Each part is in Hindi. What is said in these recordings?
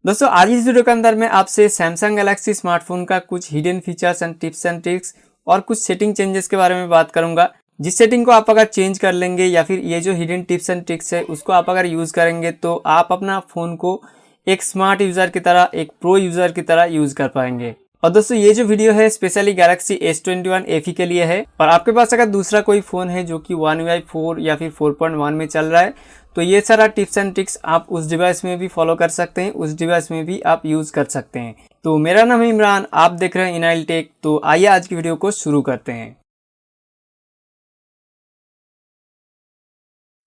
दोस्तों आज इस वीडियो के अंदर मैं आपसे सैमसंग गैलेक्सी स्मार्टफोन का कुछ hidden features and tips and tricks और कुछ सेटिंग चेंजेस के बारे में बात करूंगा। जिस सेटिंग को आप अगर चेंज कर लेंगे या फिर ये जो हिडन टिप्स एंड ट्रिक्स है उसको आप अगर यूज़ करेंगे तो आप अपना फ़ोन को एक स्मार्ट यूज़र की तरह, एक प्रो यूज़र की तरह यूज़ कर पाएंगे। और दोस्तों ये जो वीडियो है स्पेशली गैलेक्सी S21 FE के लिए है। और आपके पास अगर दूसरा कोई फ़ोन है जो कि One UI 4 या फिर 4.1 में चल रहा है तो ये सारा टिप्स एंड ट्रिक्स आप उस डिवाइस में भी फॉलो कर सकते हैं, उस डिवाइस में भी आप यूज़ कर सकते हैं। तो मेरा नाम है इमरान, आप देख रहे हैं इनाइल टेक। तो आइए आज की वीडियो को शुरू करते हैं।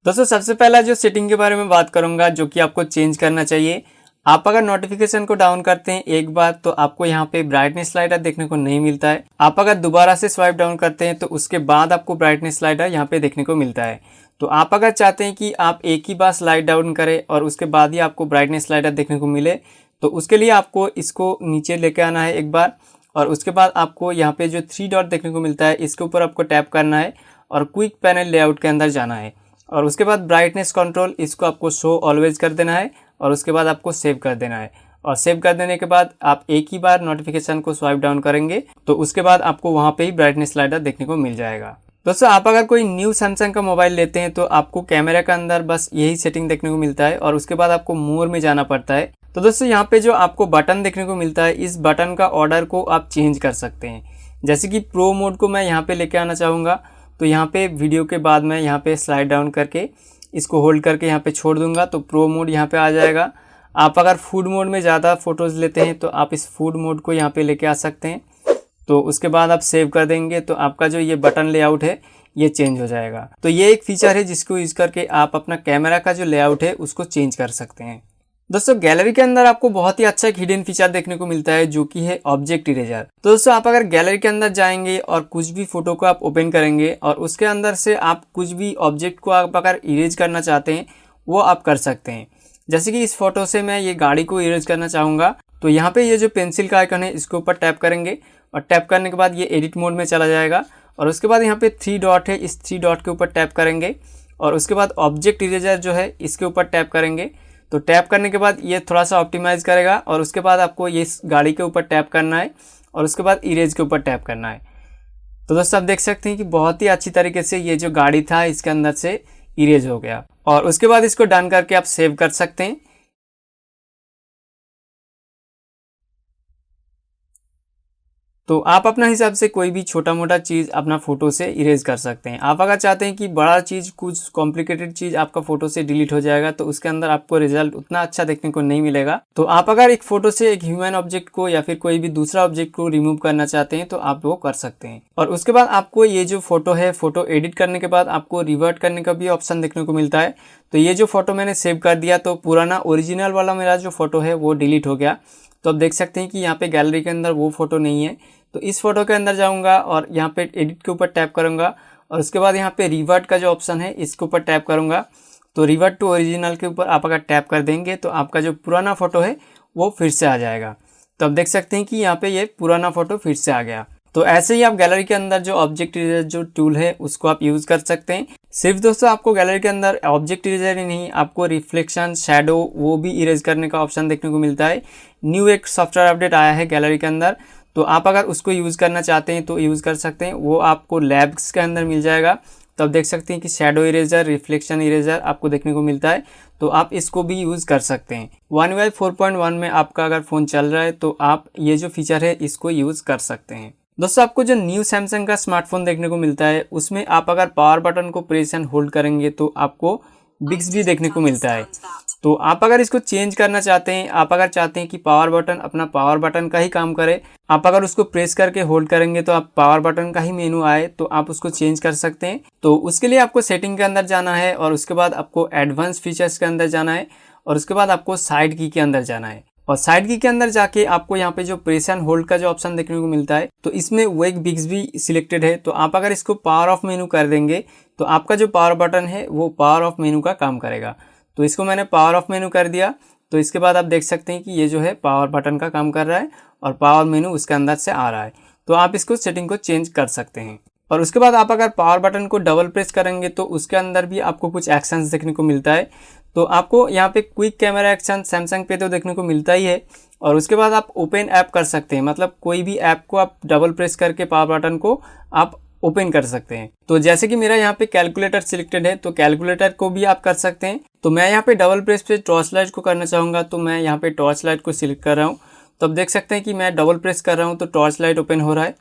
दोस्तों सबसे पहला जो सेटिंग के बारे में बात करूंगा जो कि आपको चेंज करना चाहिए। आप अगर नोटिफिकेशन को डाउन करते हैं एक बार तो आपको यहाँ पे ब्राइटनेस स्लाइडर देखने को नहीं मिलता है। आप अगर दोबारा से स्वाइप डाउन करते हैं तो उसके बाद आपको ब्राइटनेस स्लाइडर यहाँ पे देखने को मिलता है। तो आप अगर चाहते हैं कि आप एक ही बार स्लाइड डाउन करें और उसके बाद ही आपको ब्राइटनेस स्लाइडर देखने को मिले तो उसके लिए आपको इसको नीचे लेके आना है एक बार। और उसके बाद आपको यहाँ पे जो 3 डॉट देखने को मिलता है इसके ऊपर आपको टैप करना है और क्विक पैनल लेआउट के अंदर जाना है। और उसके बाद ब्राइटनेस कंट्रोल इसको आपको शो ऑलवेज कर देना है और उसके बाद आपको सेव कर देना है। और सेव कर देने के बाद आप एक ही बार नोटिफिकेशन को स्वाइप डाउन करेंगे तो उसके बाद आपको वहाँ पे ही ब्राइटनेस स्लाइडर देखने को मिल जाएगा। दोस्तों आप अगर कोई न्यू सैमसंग का मोबाइल लेते हैं तो आपको कैमरा के अंदर बस यही सेटिंग देखने को मिलता है और उसके बाद आपको मोर में जाना पड़ता है। तो दोस्तों यहाँ पे जो आपको बटन देखने को मिलता है इस बटन का ऑर्डर को आप चेंज कर सकते हैं। जैसे कि प्रो मोड को मैं यहाँ पे लेके आना चाहूँगा तो यहाँ पे वीडियो के बाद मैं यहाँ पे स्लाइड डाउन करके इसको होल्ड करके यहाँ पे छोड़ दूंगा तो प्रो मोड यहाँ पे आ जाएगा। आप अगर फूड मोड में ज़्यादा फोटोज़ लेते हैं तो आप इस फूड मोड को यहाँ पे लेके आ सकते हैं। तो उसके बाद आप सेव कर देंगे तो आपका जो ये बटन लेआउट है ये चेंज हो जाएगा। तो ये एक फीचर है जिसको यूज़ करके आप अपना कैमरा का जो लेआउट है उसको चेंज कर सकते हैं। दोस्तों गैलरी के अंदर आपको बहुत ही अच्छा एक हिडन फीचर देखने को मिलता है जो कि है ऑब्जेक्ट इरेजर। तो दोस्तों आप अगर गैलरी के अंदर जाएंगे और कुछ भी फोटो को आप ओपन करेंगे और उसके अंदर से आप कुछ भी ऑब्जेक्ट को आप अगर इरेज करना चाहते हैं वो आप कर सकते हैं। जैसे कि इस फोटो से मैं ये गाड़ी को इरेज करना चाहूँगा तो यहाँ पे ये जो पेंसिल का आइकन है इसके ऊपर टैप करेंगे और टैप करने के बाद ये एडिट मोड में चला जाएगा। और उसके बाद यहाँ पे 3 डॉट है, इस 3 डॉट के ऊपर टैप करेंगे और उसके बाद ऑब्जेक्ट इरेजर जो है इसके ऊपर टैप करेंगे। तो टैप करने के बाद ये थोड़ा सा ऑप्टिमाइज करेगा और उसके बाद आपको ये इस गाड़ी के ऊपर टैप करना है और उसके बाद इरेज के ऊपर टैप करना है। तो दोस्तों आप देख सकते हैं कि बहुत ही अच्छी तरीके से ये जो गाड़ी था इसके अंदर से इरेज हो गया। और उसके बाद इसको डन करके आप सेव कर सकते हैं। तो आप अपना हिसाब से कोई भी छोटा मोटा चीज़ अपना फ़ोटो से इरेज कर सकते हैं। आप अगर चाहते हैं कि बड़ा चीज़, कुछ कॉम्प्लिकेटेड चीज़ आपका फ़ोटो से डिलीट हो जाएगा तो उसके अंदर आपको रिजल्ट उतना अच्छा देखने को नहीं मिलेगा। तो आप अगर एक फ़ोटो से एक ह्यूमन ऑब्जेक्ट को या फिर कोई भी दूसरा ऑब्जेक्ट को रिमूव करना चाहते हैं तो आप वो कर सकते हैं। और उसके बाद आपको ये जो फ़ोटो है, फ़ोटो एडिट करने के बाद आपको रिवर्ट करने का भी ऑप्शन देखने को मिलता है। तो ये जो फ़ोटो मैंने सेव कर दिया तो पुराना ओरिजिनल वाला मेरा जो फ़ोटो है वो डिलीट हो गया। तो आप देख सकते हैं कि यहाँ पे गैलरी के अंदर वो फ़ोटो नहीं है। तो इस फोटो के अंदर जाऊंगा और यहाँ पे एडिट के ऊपर टैप करूंगा और उसके बाद यहाँ पे रिवर्ट का जो ऑप्शन है इसके ऊपर टैप करूंगा। तो रिवर्ट टू ओरिजिनल के ऊपर आप अगर टैप कर देंगे तो आपका जो पुराना फ़ोटो है वो फिर से आ जाएगा। तो आप देख सकते हैं कि यहाँ पे ये पुराना फ़ोटो फिर से आ गया। तो ऐसे ही आप गैलरी के अंदर जो ऑब्जेक्ट इरेजर जो टूल है उसको आप यूज़ कर सकते हैं। सिर्फ दोस्तों आपको गैलरी के अंदर ऑब्जेक्ट इरेजर ही नहीं, आपको रिफ्लेक्शन, शैडो वो भी इरेज करने का ऑप्शन देखने को मिलता है। न्यू एक सॉफ्टवेयर अपडेट आया है गैलरी के अंदर तो आप अगर उसको यूज़ करना चाहते हैं तो यूज़ कर सकते हैं। वो आपको लैब्स के अंदर मिल जाएगा। तो आप देख सकते हैं कि शैडो इरेजर, रिफ्लेक्शन इरेजर आपको देखने को मिलता है। तो आप इसको भी यूज़ कर सकते हैं। One UI 4.1 में आपका अगर फ़ोन चल रहा है तो आप ये जो फीचर है इसको यूज़ कर सकते हैं। दोस्तों आपको जो न्यू सैमसंग का स्मार्टफोन देखने को मिलता है उसमें आप अगर पावर बटन को प्रेस एंड होल्ड करेंगे तो आपको बिक्स भी देखने को मिलता है। तो आप अगर इसको चेंज करना चाहते हैं, आप अगर चाहते हैं कि पावर बटन अपना पावर बटन का ही काम करे, आप अगर उसको प्रेस करके होल्ड करेंगे तो आप पावर बटन का ही मेनू आए तो आप उसको चेंज कर सकते हैं। तो उसके लिए आपको सेटिंग के अंदर जाना है और उसके बाद आपको एडवांस फीचर्स के अंदर जाना है और उसके बाद आपको साइड की के अंदर जाना है। और साइड की के अंदर जाके आपको यहाँ पे जो प्रेस एंड होल्ड का जो ऑप्शन देखने को मिलता है तो इसमें वेक बिक्स भी सिलेक्टेड है। तो आप अगर इसको पावर ऑफ मेनू कर देंगे तो आपका जो पावर बटन है वो पावर ऑफ मेनू का काम करेगा। तो इसको मैंने पावर ऑफ मेनू कर दिया। तो इसके बाद आप देख सकते हैं कि ये जो है पावर बटन का काम कर रहा है और पावर मेनू उसके अंदर से आ रहा है। तो आप इसको सेटिंग को चेंज कर सकते हैं। और उसके बाद आप अगर पावर बटन को डबल प्रेस करेंगे तो उसके अंदर भी आपको कुछ एक्शंस देखने को मिलता है। तो आपको यहाँ पे क्विक कैमरा एक्शन सैमसंग पे तो देखने को मिलता ही है। और उसके बाद आप ओपन ऐप कर सकते हैं, मतलब कोई भी ऐप को आप डबल प्रेस करके पावर बटन को आप ओपन कर सकते हैं। तो जैसे कि मेरा यहाँ पे कैलकुलेटर सिलेक्टेड है, तो कैलकुलेटर को भी आप कर सकते हैं। तो मैं यहाँ पे डबल प्रेस पे टॉर्च लाइट को करना चाहूँगा, तो मैं यहाँ पे टॉर्च लाइट को सिलेक्ट कर रहा हूँ। तो अब देख सकते हैं कि मैं डबल प्रेस कर रहा हूँ तो टॉर्च लाइट ओपन हो रहा है,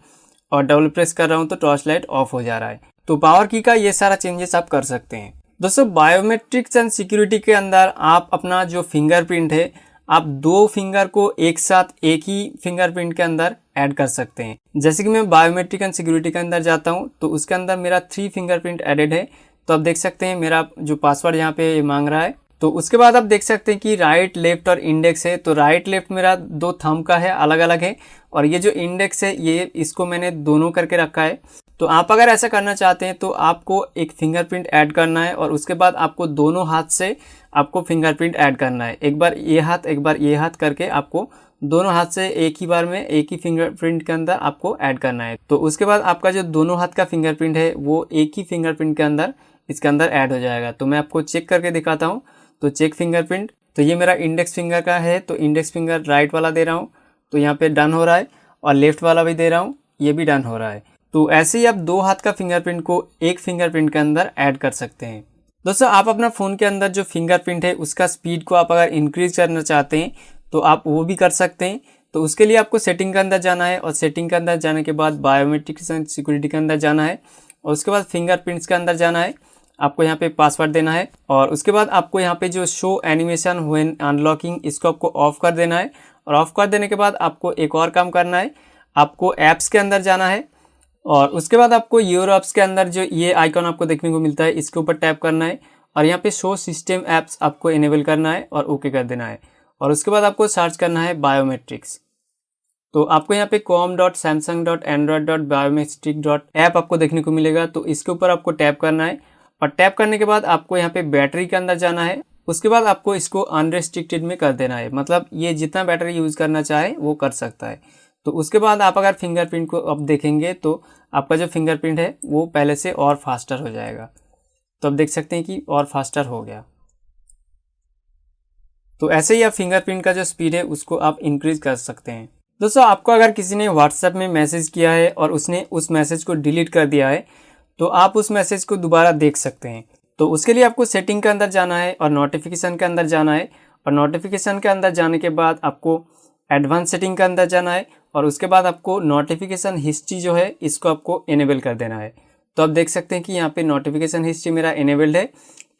और डबल प्रेस कर रहा हूँ तो टॉर्च लाइट ऑफ हो जा रहा है। तो पावर की का ये सारा चेंजेस आप कर सकते हैं। दोस्तों बायोमेट्रिक्स एंड सिक्योरिटी के अंदर आप अपना जो फिंगरप्रिंट है, आप 2 फिंगर को एक साथ एक ही फिंगरप्रिंट के अंदर ऐड कर सकते हैं। जैसे कि मैं बायोमेट्रिक एंड सिक्योरिटी के अंदर जाता हूं, तो उसके अंदर मेरा 3 फिंगरप्रिंट एडेड है। तो आप देख सकते हैं मेरा जो पासवर्ड यहाँ पे मांग रहा है। तो उसके बाद आप देख सकते हैं कि राइट, लेफ्ट और इंडेक्स है। तो राइट लेफ्ट मेरा 2 थंब का है, अलग अलग है, और ये जो इंडेक्स है ये इसको मैंने दोनों करके रखा है। तो आप अगर ऐसा करना चाहते हैं तो आपको एक फिंगरप्रिंट ऐड करना है, और उसके बाद आपको दोनों हाथ से आपको फिंगरप्रिंट ऐड करना है। एक बार ये हाथ एक बार ये हाथ करके आपको दोनों हाथ से एक ही बार में एक ही फिंगरप्रिंट के अंदर आपको ऐड करना है। तो उसके बाद आपका जो दोनों हाथ का फिंगरप्रिंट है वो एक ही फिंगरप्रिंट के अंदर इसके अंदर ऐड हो जाएगा। तो मैं आपको चेक करके दिखाता हूँ। तो चेक फिंगरप्रिंट, तो ये मेरा इंडेक्स फिंगर का है, तो इंडेक्स फिंगर राइट वाला दे रहा हूँ, तो यहाँ पे डन हो रहा है, और लेफ्ट वाला भी दे रहा हूँ, ये भी डन हो रहा है। तो ऐसे ही आप 2 हाथ का फिंगरप्रिंट को एक फिंगरप्रिंट के अंदर ऐड कर सकते हैं। दोस्तों आप अपना फ़ोन के अंदर जो फिंगरप्रिंट है उसका स्पीड को आप अगर इंक्रीज करना चाहते हैं तो आप वो भी कर सकते हैं। तो उसके लिए आपको सेटिंग के अंदर जाना है, और सेटिंग के अंदर जाने के बाद बायोमेट्रिक्स एंड सिक्योरिटी के अंदर जाना है, और उसके बाद फिंगरप्रिंट्स के अंदर जाना है। आपको यहाँ पे पासवर्ड देना है, और उसके बाद आपको यहाँ पे जो शो एनिमेशन व्हेन अनलॉकिंग इसको आपको ऑफ कर देना है। और ऑफ कर देने के बाद आपको एक और काम करना है, आपको ऐप्स के अंदर जाना है, और उसके बाद आपको योर ऐप्स के अंदर जो ये आइकॉन आपको देखने को मिलता है इसके ऊपर टैप करना है, और यहाँ पे शो सिस्टम ऐप्स आपको इनेबल करना है और ओके कर देना है। और उसके बाद आपको सर्च करना है बायोमेट्रिक्स। तो आपको यहाँ पे com.samsung.android.biometric.app आपको देखने को मिलेगा। तो इसके ऊपर आपको टैप करना है, और टैप करने के बाद आपको यहाँ पे बैटरी के अंदर जाना है। उसके बाद आपको इसको अनरेस्ट्रिक्टेड में कर देना है, मतलब ये जितना बैटरी यूज़ करना चाहे वो कर सकता है। तो उसके बाद आप अगर फिंगरप्रिंट को अब देखेंगे तो आपका जो फिंगरप्रिंट है वो पहले से और फास्टर हो जाएगा। तो आप देख सकते हैं कि और फास्टर हो गया। तो ऐसे ही आप फिंगरप्रिंट का जो स्पीड है उसको आप इंक्रीज कर सकते हैं। दोस्तों आपको अगर किसी ने व्हाट्सएप में मैसेज किया है और उसने उस मैसेज को डिलीट कर दिया है, तो आप उस मैसेज को दोबारा देख सकते हैं। तो उसके लिए आपको सेटिंग के अंदर जाना है और नोटिफिकेशन के अंदर जाना है, और नोटिफिकेशन के अंदर जाने के बाद आपको एडवांस सेटिंग के अंदर जाना है, और उसके बाद आपको नोटिफिकेशन हिस्ट्री जो है इसको आपको इनेबल कर देना है। तो आप देख सकते हैं कि यहाँ पे नोटिफिकेशन हिस्ट्री मेरा इनेबल्ड है।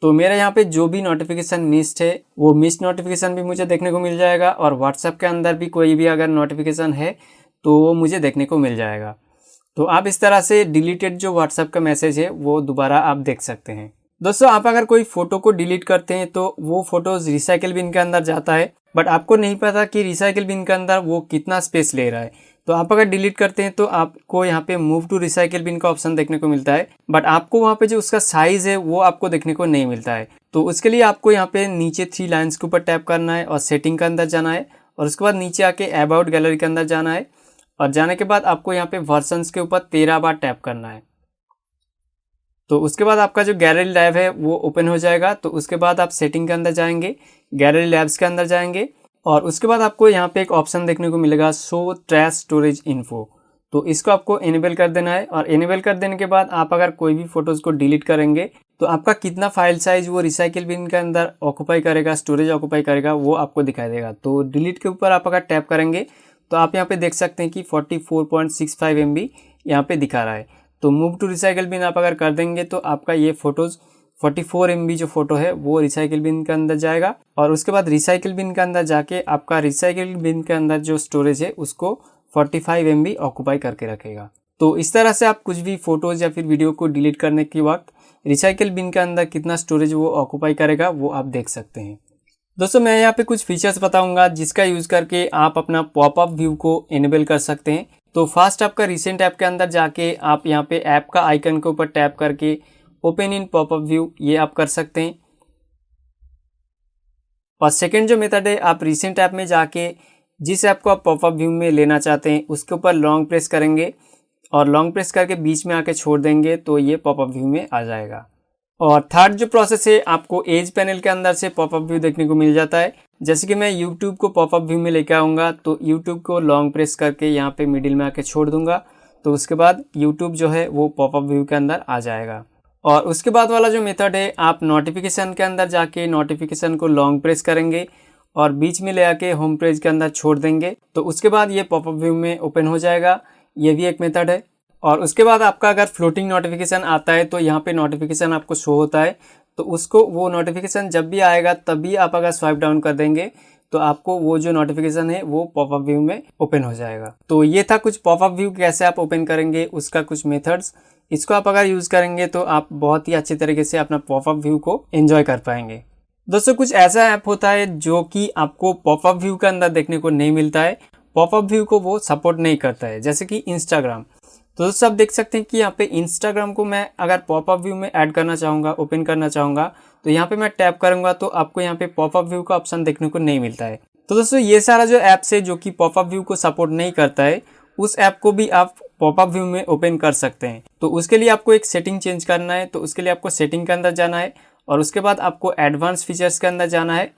तो मेरा यहाँ पे जो भी नोटिफिकेशन मिस्ड है वो मिस्ड नोटिफिकेशन भी मुझे देखने को मिल जाएगा, और व्हाट्सएप के अंदर भी कोई भी अगर नोटिफिकेशन है तो वो मुझे देखने को मिल जाएगा। तो आप इस तरह से डिलीटेड जो व्हाट्सएप का मैसेज है वो दोबारा आप देख सकते हैं। दोस्तों आप अगर कोई फ़ोटो को डिलीट करते हैं तो वो फ़ोटोज़ रिसाइकिल बिन के अंदर जाता है, बट आपको नहीं पता कि रिसाइकिल बिन के अंदर वो कितना स्पेस ले रहा है। तो आप अगर डिलीट करते हैं तो आपको यहाँ पे मूव टू रिसाइकिल बिन का ऑप्शन देखने को मिलता है, बट आपको वहाँ पे जो उसका साइज़ है वो आपको देखने को नहीं मिलता है। तो उसके लिए आपको यहाँ पे नीचे 3 लाइन्स के ऊपर टैप करना है और सेटिंग के अंदर जाना है, और उसके बाद नीचे आके अबाउट गैलरी के अंदर जाना है, और जाने के बाद आपको यहाँ पे वर्जन्स के ऊपर 13 बार टैप करना है। तो उसके बाद आपका जो गैलरी लैब है वो ओपन हो जाएगा। तो उसके बाद आप सेटिंग के अंदर जाएंगे, गैलरी लैब्स के अंदर जाएंगे, और उसके बाद आपको यहाँ पे एक ऑप्शन देखने को मिलेगा शो ट्रैश स्टोरेज इन्फो। तो इसको आपको इनेबल कर देना है, और इनेबल कर देने के बाद आप अगर कोई भी फोटोज़ को डिलीट करेंगे तो आपका कितना फाइल साइज वो रिसाइकिल बिन के अंदर ऑक्यूपाई करेगा, स्टोरेज ऑक्यूपाई करेगा, वो आपको दिखाई देगा। तो डिलीट के ऊपर आप अगर टैप करेंगे तो आप यहाँ पे देख सकते हैं कि 44.65 MB यहाँ पे दिखा रहा है। तो मूव टू रिसाइकिल बिन आप अगर कर देंगे तो आपका ये फ़ोटोज़ 44 MB जो फ़ोटो है वो रिसाइकिल बिन के अंदर जाएगा, और उसके बाद रिसाइकिल बिन के अंदर जाके आपका रिसाइकिल बिन के अंदर जो स्टोरेज है उसको 45 MB ऑक्यूपाई करके रखेगा। तो इस तरह से आप कुछ भी फ़ोटोज़ या फिर वीडियो को डिलीट करने के वक्त रिसाइकिल बिन के अंदर कितना स्टोरेज वो ऑक्यूपाई करेगा वो आप देख सकते हैं। दोस्तों मैं यहाँ पे कुछ फीचर्स बताऊंगा जिसका यूज़ करके आप अपना पॉपअप व्यू को इनेबल कर सकते हैं। तो फर्स्ट आपका रिसेंट ऐप के अंदर जाके आप यहाँ पे ऐप का आइकन के ऊपर टैप करके ओपन इन पॉपअप व्यू ये आप कर सकते हैं। और सेकंड जो मेथड है, आप रिसेंट ऐप में जाके जिस ऐप को आप पॉपअप व्यू में लेना चाहते हैं उसके ऊपर लॉन्ग प्रेस करेंगे, और लॉन्ग प्रेस करके बीच में आके छोड़ देंगे तो ये पॉपअप व्यू में आ जाएगा। और थर्ड जो प्रोसेस है, आपको एज पैनल के अंदर से पॉपअप व्यू देखने को मिल जाता है। जैसे कि मैं यूट्यूब को पॉपअप व्यू में लेकर आऊँगा, तो यूट्यूब को लॉन्ग प्रेस करके यहाँ पे मिडिल में आके छोड़ दूंगा, तो उसके बाद यूट्यूब जो है वो पॉपअप व्यू के अंदर आ जाएगा। और उसके बाद वाला जो मेथड है, आप नोटिफिकेशन के अंदर जाके नोटिफिकेशन को लॉन्ग प्रेस करेंगे और बीच में ले आके होम पेज के अंदर छोड़ देंगे, तो उसके बाद ये पॉपअप व्यू में ओपन हो जाएगा। ये भी एक मेथड है। और उसके बाद आपका अगर फ्लोटिंग नोटिफिकेशन आता है तो यहाँ पे नोटिफिकेशन आपको शो होता है, तो उसको वो नोटिफिकेशन जब भी आएगा तभी आप अगर स्वाइप डाउन कर देंगे तो आपको वो जो नोटिफिकेशन है वो पॉपअप व्यू में ओपन हो जाएगा। तो ये था कुछ पॉपअप व्यू कैसे आप ओपन करेंगे, उसका कुछ मेथड्स। इसको आप अगर यूज़ करेंगे तो आप बहुत ही अच्छे तरीके से अपना पॉपअप व्यू को एंजॉय कर पाएंगे। दोस्तों, कुछ ऐसा ऐप होता है जो कि आपको पॉपअप व्यू के अंदर देखने को नहीं मिलता है, पॉपअप व्यू को वो सपोर्ट नहीं करता है, जैसे कि इंस्टाग्राम। तो दोस्तों आप देख सकते हैं कि यहाँ पे इंस्टाग्राम को मैं अगर पॉपअप व्यू में ऐड करना चाहूँगा, ओपन करना चाहूँगा, तो यहाँ पे मैं टैप करूँगा तो आपको यहाँ पे पॉपअप व्यू का ऑप्शन देखने को नहीं मिलता है। तो दोस्तों ये सारा जो ऐप्स है जो कि पॉपअप व्यू को सपोर्ट नहीं करता है, उस ऐप को भी आप पॉपअप व्यू में ओपन कर सकते हैं। तो उसके लिए आपको एक सेटिंग चेंज करना है, तो उसके लिए आपको सेटिंग के अंदर जाना है और उसके बाद आपको एडवांस फीचर्स के अंदर जाना है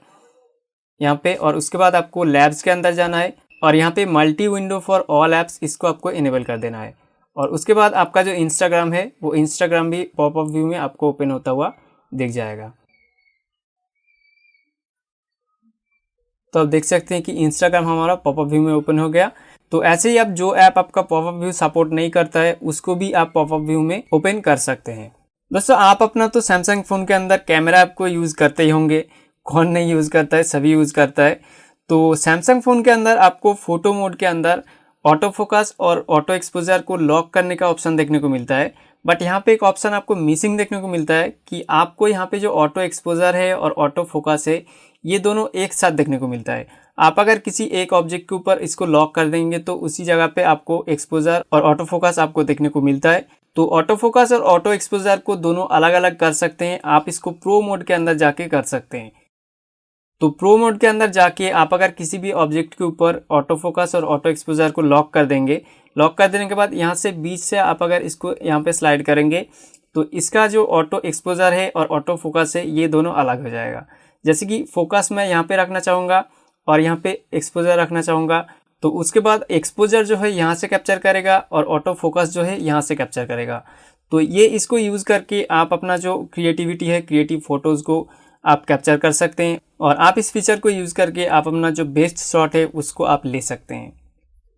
यहाँ पे, और उसके बाद आपको लैब्स के अंदर जाना है और यहाँ पे multi window for all apps इसको आपको इनेबल कर देना है। और उसके बाद आपका जो इंस्टाग्राम है वो इंस्टाग्राम भी पॉपअप व्यू में आपको ओपन होता हुआ दिख जाएगा। तो आप देख सकते हैं कि इंस्टाग्राम हमारा पॉपअप व्यू में ओपन हो गया। तो ऐसे ही आप जो ऐप आपका पॉपअप व्यू सपोर्ट नहीं करता है उसको भी आप पॉपअप व्यू में ओपन कर सकते हैं। दोस्तों आप अपना तो सैमसंग फ़ोन के अंदर कैमरा ऐप को यूज़ करते ही होंगे, कौन नहीं यूज़ करता है, सभी यूज़ करता है। तो सैमसंग फ़ोन के अंदर आपको फ़ोटो मोड के अंदर ऑटो फोकस और ऑटो एक्सपोजर को लॉक करने का ऑप्शन देखने को मिलता है, बट यहाँ पे एक ऑप्शन आपको मिसिंग देखने को मिलता है कि आपको यहाँ पे जो ऑटो एक्सपोजर है और ऑटो फोकस है ये दोनों एक साथ देखने को मिलता है। आप अगर किसी एक ऑब्जेक्ट के ऊपर इसको लॉक कर देंगे तो उसी जगह पे आपको एक्सपोजर और ऑटो फोकस आपको देखने को मिलता है। तो ऑटो फोकस और ऑटो एक्सपोजर को दोनों अलग अलग कर सकते हैं, आप इसको प्रो मोड के अंदर जाके कर सकते हैं। तो प्रो मोड के अंदर जाके आप अगर किसी भी ऑब्जेक्ट के ऊपर ऑटो फोकस और ऑटो एक्सपोजर को लॉक कर देंगे, लॉक कर देने के बाद यहाँ से बीच से आप अगर इसको यहाँ पे स्लाइड करेंगे तो इसका जो ऑटो एक्सपोजर है और ऑटो फोकस है ये दोनों अलग हो जाएगा। जैसे कि फोकस मैं यहाँ पे रखना चाहूँगा और यहाँ पे एक्सपोजर रखना चाहूँगा, तो उसके बाद एक्सपोजर जो है यहाँ से कैप्चर करेगा और ऑटो फोकस जो है यहाँ से कैप्चर करेगा। तो ये इसको यूज़ करके आप अपना जो क्रिएटिविटी है, क्रिएटिव फोटोज़ को आप कैप्चर कर सकते हैं और आप इस फीचर को यूज़ करके आप अपना जो बेस्ट शॉट है उसको आप ले सकते हैं।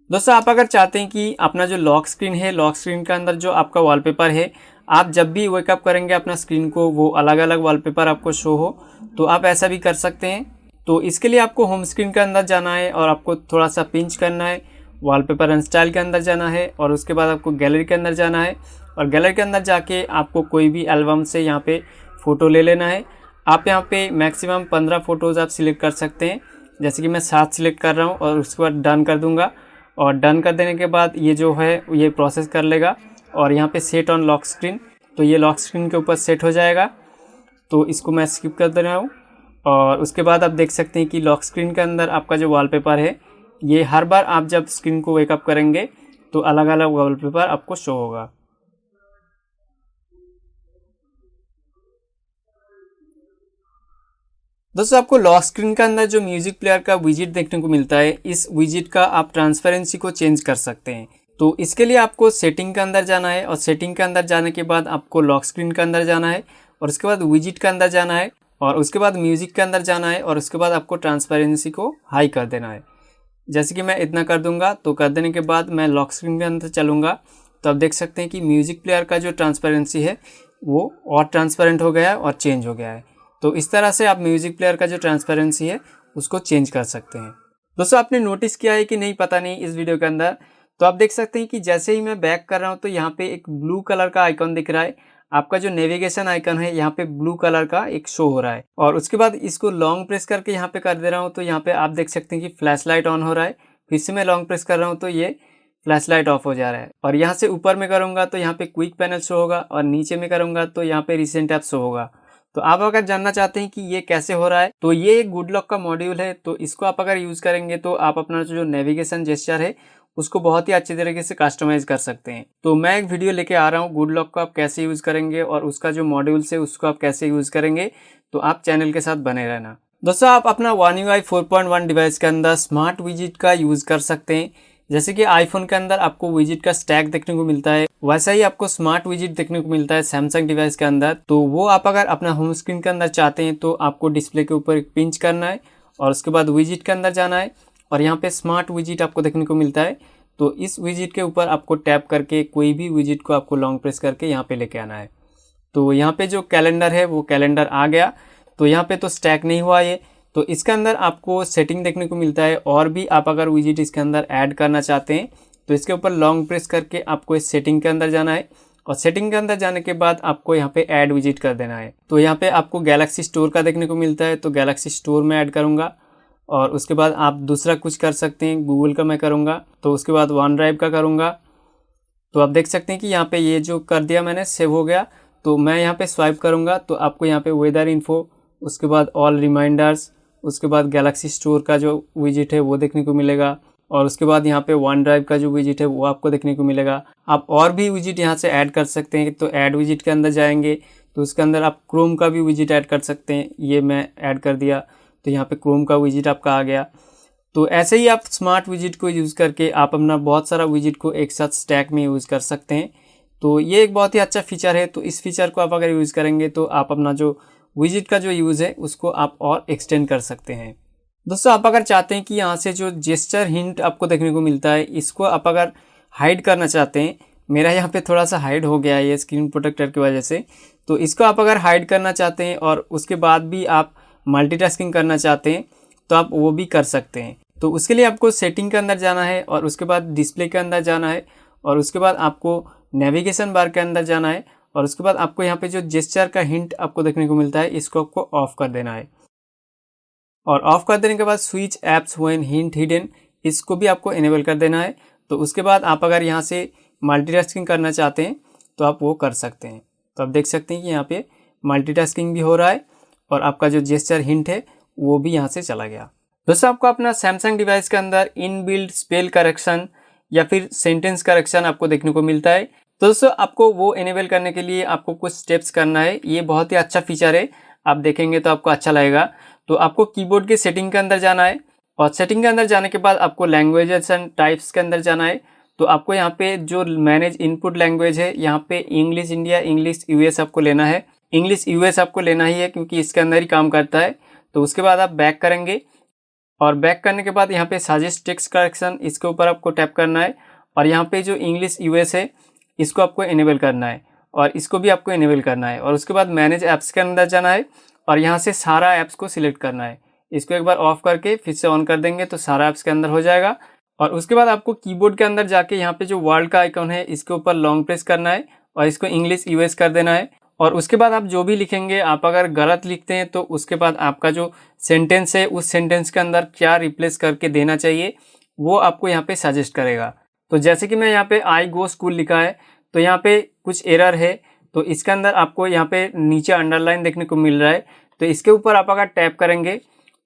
दोस्तों आप अगर चाहते हैं कि अपना जो लॉक स्क्रीन है, लॉक स्क्रीन के अंदर जो आपका वॉलपेपर है, आप जब भी वेकअप करेंगे अपना स्क्रीन को वो अलग अलग वॉलपेपर आपको शो हो, तो आप ऐसा भी कर सकते हैं। तो इसके लिए आपको होम स्क्रीन के अंदर जाना है और आपको थोड़ा सा पिंच करना है, वॉलपेपर अनस्टाइल के अंदर जाना है और उसके बाद आपको गैलरी के अंदर जाना है और गैलरी के अंदर जाके आपको कोई भी एल्बम से यहाँ पे फ़ोटो ले लेना है। आप यहाँ पे मैक्सिमम 15 फ़ोटोज़ आप सिलेक्ट कर सकते हैं, जैसे कि मैं 7 सिलेक्ट कर रहा हूँ और उसके बाद डन कर दूँगा। और डन कर देने के बाद ये जो है ये प्रोसेस कर लेगा और यहाँ पे सेट ऑन लॉक स्क्रीन, तो ये लॉक स्क्रीन के ऊपर सेट हो जाएगा। तो इसको मैं स्किप कर दे रहा हूँ और उसके बाद आप देख सकते हैं कि लॉक स्क्रीन के अंदर आपका जो वॉलपेपर है ये हर बार आप जब स्क्रीन को वेकअप करेंगे तो अलग अलग वॉलपेपर आपको शो होगा। दोस्तों आपको लॉक स्क्रीन के अंदर जो म्यूजिक प्लेयर का विजिट देखने को मिलता है, इस विजिट का आप ट्रांसपेरेंसी को चेंज कर सकते हैं। तो इसके लिए आपको सेटिंग के अंदर जाना है और सेटिंग के अंदर जाने के बाद आपको लॉक स्क्रीन के अंदर जाना है और उसके बाद विजिट के अंदर जाना है और उसके बाद म्यूजिक के अंदर जाना है और उसके बाद आपको ट्रांसपेरेंसी को हाई कर देना है। जैसे कि मैं इतना कर दूंगा, तो कर देने के बाद मैं लॉक स्क्रीन के अंदर चलूँगा तो आप देख सकते हैं कि म्यूजिक प्लेयर का जो ट्रांसपेरेंसी है वो और ट्रांसपेरेंट हो गया है और चेंज हो गया है। तो इस तरह से आप म्यूजिक प्लेयर का जो ट्रांसपेरेंसी है उसको चेंज कर सकते हैं। दोस्तों आपने नोटिस किया है कि नहीं पता नहीं इस वीडियो के अंदर, तो आप देख सकते हैं कि जैसे ही मैं बैक कर रहा हूँ तो यहाँ पे एक ब्लू कलर का आइकॉन दिख रहा है। आपका जो नेविगेशन आइकन है यहाँ पे ब्लू कलर का एक शो हो रहा है और उसके बाद इसको लॉन्ग प्रेस करके यहाँ पे कर दे रहा हूँ तो यहाँ पे आप देख सकते हैं कि फ्लैश लाइट ऑन हो रहा है। फिर से मैं लॉन्ग प्रेस कर रहा हूँ तो ये फ्लैश लाइट ऑफ हो जा रहा है और यहाँ से ऊपर में करूँगा तो यहाँ पे क्विक पैनल शो होगा और नीचे में करूँगा तो यहाँ पे रिसेंट ऐप शो होगा। तो आप अगर जानना चाहते हैं कि ये कैसे हो रहा है, तो ये एक गुड लॉक का मॉड्यूल है, तो इसको आप अगर यूज़ करेंगे तो आप अपना जो नेविगेशन जेस्चर है उसको बहुत ही अच्छी तरीके से कस्टमाइज कर सकते हैं। तो मैं एक वीडियो लेके आ रहा हूँ गुड लॉक को आप कैसे यूज़ करेंगे और उसका जो मॉड्यूल्स है उसको आप कैसे यूज़ करेंगे, तो आप चैनल के साथ बने रहना। दोस्तों, आप अपना One UI 4.1 डिवाइस के अंदर स्मार्ट विजिट का यूज़ कर सकते हैं। जैसे कि आईफोन के अंदर आपको विजिट का स्टैक देखने को मिलता है, वैसा ही आपको स्मार्ट विजिट देखने को मिलता है सैमसंग डिवाइस के अंदर। तो वो आप अगर अपना होम स्क्रीन के अंदर चाहते हैं तो आपको डिस्प्ले के ऊपर एक पिंच करना है और उसके बाद विजिट के अंदर जाना है और यहाँ पे स्मार्ट विजिट आपको देखने को मिलता है। तो इस विजिट के ऊपर आपको टैप करके कोई भी विजिट को आपको लॉन्ग प्रेस करके यहाँ पे लेके आना है। तो यहाँ पे जो कैलेंडर है वो कैलेंडर आ गया। तो यहाँ पे तो स्टैक नहीं हुआ ये, तो इसके अंदर आपको सेटिंग देखने को मिलता है और भी आप अगर विजिट इसके अंदर ऐड करना चाहते हैं तो इसके ऊपर लॉन्ग प्रेस करके आपको इस सेटिंग के अंदर जाना है और सेटिंग के अंदर जाने के बाद आपको यहाँ पे ऐड विजिट कर देना है। तो यहाँ पे आपको गैलेक्सी स्टोर का देखने को मिलता है, तो गैलेक्सी स्टोर में ऐड करूँगा और उसके बाद आप दूसरा कुछ कर सकते हैं, गूगल का मैं करूँगा, तो उसके बाद वन ड्राइव का करूँगा। तो आप देख सकते हैं कि यहाँ पे ये जो कर दिया मैंने सेव हो गया। तो मैं यहाँ पे स्वाइप करूँगा तो आपको यहाँ पे वेदर इन्फो, उसके बाद ऑल रिमाइंडर्स, उसके बाद गैलेक्सी स्टोर का जो विजिट है वो देखने को मिलेगा और उसके बाद यहाँ पे वन ड्राइव का जो विजिट है वो आपको देखने को मिलेगा। आप और भी विजिट यहाँ से ऐड कर सकते हैं। तो ऐड विजिट के अंदर जाएंगे तो उसके अंदर आप क्रोम का भी विजिट ऐड कर सकते हैं, ये मैं ऐड कर दिया तो यहाँ पे क्रोम का विजिट आपका आ गया। तो ऐसे ही आप स्मार्ट विजिट को यूज़ करके आप अपना बहुत सारा विजिट को एक साथ स्टैक में यूज़ कर सकते हैं। तो ये एक बहुत ही अच्छा फीचर है। तो इस फीचर को आप अगर यूज़ करेंगे तो आप अपना जो विजिट का जो यूज़ है उसको आप और एक्सटेंड कर सकते हैं। दोस्तों, आप अगर चाहते हैं कि यहाँ से जो जेस्चर हिंट आपको देखने को मिलता है इसको आप अगर हाइड करना चाहते हैं, मेरा यहाँ पे थोड़ा सा हाइड हो गया है ये स्क्रीन प्रोटेक्टर की वजह से, तो इसको आप अगर हाइड करना चाहते हैं और उसके बाद भी आप मल्टीटास्किंग करना चाहते हैं तो आप वो भी कर सकते हैं। तो उसके लिए आपको सेटिंग के अंदर जाना है और उसके बाद डिस्प्ले के अंदर जाना है और उसके बाद आपको नेविगेशन बार के अंदर जाना है और उसके बाद आपको यहाँ पे जो जेस्चर का हिंट आपको देखने को मिलता है इसको आपको ऑफ कर देना है और ऑफ कर देने के बाद switch apps when hint hidden, इसको भी आपको इनेबल कर देना है। तो उसके बाद आप अगर यहाँ से मल्टीटास्किंग करना चाहते हैं तो आप वो कर सकते हैं। तो आप देख सकते हैं कि यहाँ पे मल्टीटास्किंग भी हो रहा है और आपका जो जेस्चर हिंट है वो भी यहाँ से चला गया। दोस्तों, आपको अपना सैमसंग डिवाइस के अंदर इनबिल्ट स्पेल करेक्शन या फिर सेंटेंस करेक्शन आपको देखने को मिलता है। तो दोस्तों, आपको वो इनेबल करने के लिए आपको कुछ स्टेप्स करना है। ये बहुत ही अच्छा फीचर है, आप देखेंगे तो आपको अच्छा लगेगा। तो आपको कीबोर्ड के सेटिंग के अंदर जाना है और सेटिंग के अंदर जाने के बाद आपको लैंग्वेजेस एंड टाइप्स के अंदर जाना है। तो आपको यहाँ पे जो मैनेज इनपुट लैंग्वेज है यहाँ पे इंग्लिश इंडिया, इंग्लिश यूएस आपको लेना है। इंग्लिश यूएस आपको लेना ही है क्योंकि इसके अंदर ही काम करता है। तो उसके बाद आप बैक करेंगे और बैक करने के बाद यहाँ पे सजेस्ट टेक्स्ट करेक्शन, इसके ऊपर आपको टैप करना है और यहाँ पे जो इंग्लिश यूएस है इसको आपको इनेबल करना है और इसको भी आपको इनेबल करना है और उसके बाद मैनेज ऐप्स के अंदर जाना है और यहाँ से सारा ऐप्स को सिलेक्ट करना है। इसको एक बार ऑफ करके फिर से ऑन कर देंगे तो सारा ऐप्स के अंदर हो जाएगा और उसके बाद आपको कीबोर्ड के अंदर जाके यहाँ पे जो वर्ल्ड का आइकॉन है इसके ऊपर लॉन्ग प्रेस करना है और इसको इंग्लिश यूएस कर देना है और उसके बाद आप जो भी लिखेंगे, आप अगर गलत लिखते हैं तो उसके बाद आपका जो सेंटेंस है उस सेंटेंस के अंदर क्या रिप्लेस करके देना चाहिए वो आपको यहाँ पे सजेस्ट करेगा। तो जैसे कि मैं यहाँ पे आई गो स्कूल लिखा है तो यहाँ पे कुछ एरर है, तो इसके अंदर आपको यहाँ पे नीचे अंडरलाइन देखने को मिल रहा है। तो इसके ऊपर आप अगर टैप करेंगे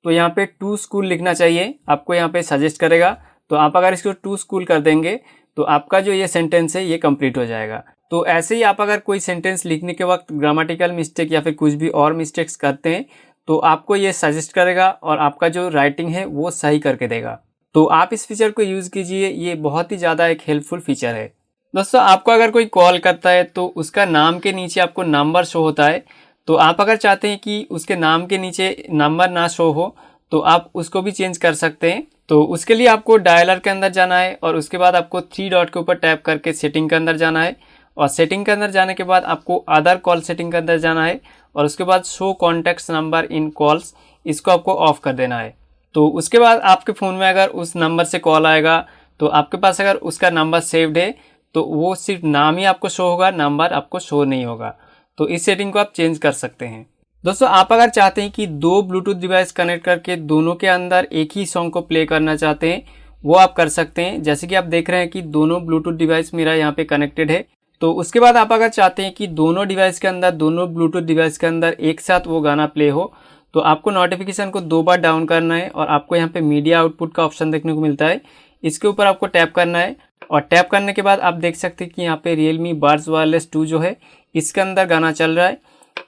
तो यहाँ पे टू स्कूल लिखना चाहिए, आपको यहाँ पे सजेस्ट करेगा। तो आप अगर इसको टू स्कूल कर देंगे तो आपका जो ये सेंटेंस है ये कंप्लीट हो जाएगा। तो ऐसे ही आप अगर कोई सेंटेंस लिखने के वक्त ग्रामेटिकल मिस्टेक या फिर कुछ भी और मिस्टेक्स करते हैं तो आपको ये सजेस्ट करेगा और आपका जो राइटिंग है वो सही करके देगा। तो आप इस फीचर को यूज़ कीजिए, ये बहुत ही ज़्यादा एक हेल्पफुल फीचर है। दोस्तों, आपको अगर कोई कॉल करता है तो उसका नाम के नीचे आपको नंबर शो होता है। तो आप अगर चाहते हैं कि उसके नाम के नीचे नंबर ना शो हो तो आप उसको भी चेंज कर सकते हैं। तो उसके लिए आपको डायलर के अंदर जाना है और उसके बाद आपको 3 डॉट के ऊपर टैप करके सेटिंग के अंदर जाना है और सेटिंग के अंदर जाने के बाद आपको अदर कॉल सेटिंग के अंदर जाना है और उसके बाद show contacts number in calls, इसको आपको ऑफ कर देना है। तो उसके बाद आपके फ़ोन में अगर उस नंबर से कॉल आएगा तो आपके पास अगर उसका नंबर सेव्ड है तो वो सिर्फ नाम ही आपको शो होगा, नंबर आपको शो नहीं होगा। तो इस सेटिंग को आप चेंज कर सकते हैं। दोस्तों, आप अगर चाहते हैं कि 2 ब्लूटूथ डिवाइस कनेक्ट करके दोनों के अंदर एक ही सॉन्ग को प्ले करना चाहते हैं वो आप कर सकते हैं। जैसे कि आप देख रहे हैं कि दोनों ब्लूटूथ डिवाइस मेरा यहाँ पे कनेक्टेड है। तो उसके बाद आप अगर चाहते हैं कि दोनों डिवाइस के अंदर, दोनों ब्लूटूथ डिवाइस के अंदर एक साथ वो गाना प्ले हो तो आपको नोटिफिकेशन को 2 बार डाउन करना है और आपको यहाँ पे मीडिया आउटपुट का ऑप्शन देखने को मिलता है, इसके ऊपर आपको टैप करना है और टैप करने के बाद आप देख सकते हैं कि यहाँ पे Realme Buds Wireless 2 जो है इसके अंदर गाना चल रहा है।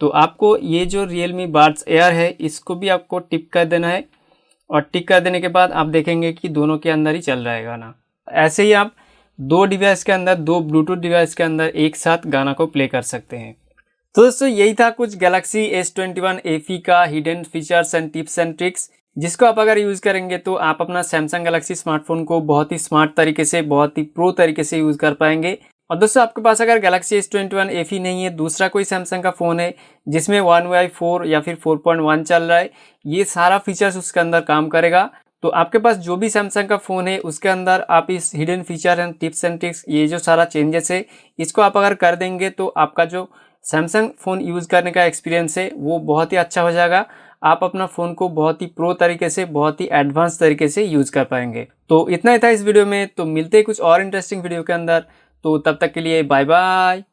तो आपको ये जो Realme Buds Air है इसको भी आपको टिक कर देना है और टिक कर देने के बाद आप देखेंगे कि दोनों के अंदर ही चल रहा है गाना। ऐसे ही आप दो डिवाइस के अंदर, दो ब्लूटूथ डिवाइस के अंदर एक साथ गाना को प्ले कर सकते हैं। तो दोस्तों यही था कुछ Galaxy S21 FE का hidden features and tips and tricks, जिसको आप अगर यूज़ करेंगे तो आप अपना Samsung Galaxy स्मार्टफोन को बहुत ही स्मार्ट तरीके से, बहुत ही प्रो तरीके से यूज़ कर पाएंगे। और दोस्तों आपके पास अगर Galaxy S21 FE नहीं है, दूसरा कोई Samsung का फ़ोन है जिसमें One UI 4 या फिर 4.1 चल रहा है, ये सारा फीचर्स उसके अंदर काम करेगा। तो आपके पास जो भी Samsung का फ़ोन है उसके अंदर आप इस hidden feature and tips and tricks, ये जो सारा चेंजेस है इसको आप अगर कर देंगे तो आपका जो सैमसंग फ़ोन यूज़ करने का एक्सपीरियंस है वो बहुत ही अच्छा हो जाएगा। आप अपना फ़ोन को बहुत ही प्रो तरीके से, बहुत ही एडवांस तरीके से यूज़ कर पाएंगे। तो इतना ही था इस वीडियो में, तो मिलते हैं कुछ और इंटरेस्टिंग वीडियो के अंदर। तो तब तक के लिए बाय बाय।